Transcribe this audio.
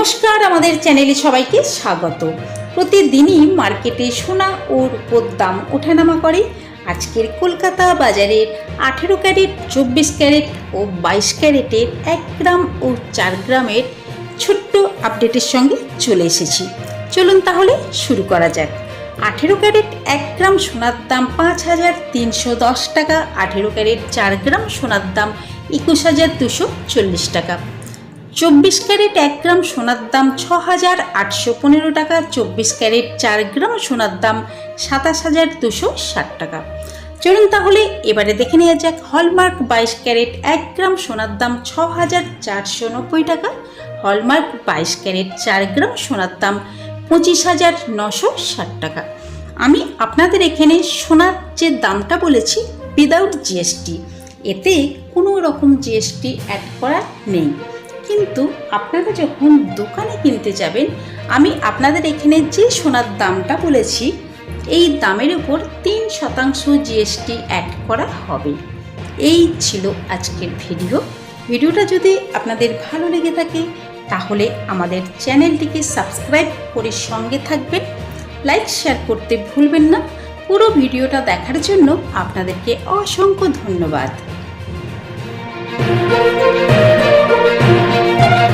নমস্কার, আমাদের চ্যানেলে সবাইকে স্বাগত। প্রতিদিনই মার্কেটে সোনা ও রূপোর দাম ওঠানামা করে। আজকের কলকাতা বাজারের 18 ক্যারেট, 24 ক্যারেট ও 22 ক্যারেটের 1 গ্রাম ও 4 গ্রামের ছোট্ট আপডেটের সঙ্গে চলে এসেছি। চলুন তাহলে শুরু করা যাক। 18 ক্যারেট 1 গ্রাম সোনার দাম 5,310 টাকা, 18 ক্যারেট 4 গ্রাম সোনার দাম 21,240 টাকা, 24 ক্যারেট 1 গ্রাম সোনার দাম 6,815 টাকা, 24 ক্যারেট 4 গ্রাম সোনার দাম 27,260 টাকা। চলুন তাহলে এবারে দেখে নেওয়া যাক হলমার্ক 22 ক্যারেট 1 গ্রাম সোনার দাম 6,490 টাকা, হলমার্ক 22 ক্যারেট 4 গ্রাম সোনার দাম 25,960 টাকা। আমি আপনাদের এখানে সোনার যে দামটা বলেছি উইদাউট জিএসটি, এতে কোনো রকম জিএসটি অ্যাড করা নেই। কিন্তু আপনারা যখন দোকানে কিনতে যাবেন, আমি আপনাদের এখানে যে সোনার দামটা বলেছি এই দামের উপর 3% জিএসটি অ্যাড করা হবে। এই ছিল আজকের ভিডিওটা যদি আপনাদের ভালো লেগে থাকে তাহলে আমাদের চ্যানেলটিকে সাবস্ক্রাইব করে সঙ্গে থাকবেন, লাইক শেয়ার করতে ভুলবেন না। পুরো ভিডিওটা দেখার জন্য আপনাদেরকে অসংখ্য ধন্যবাদ।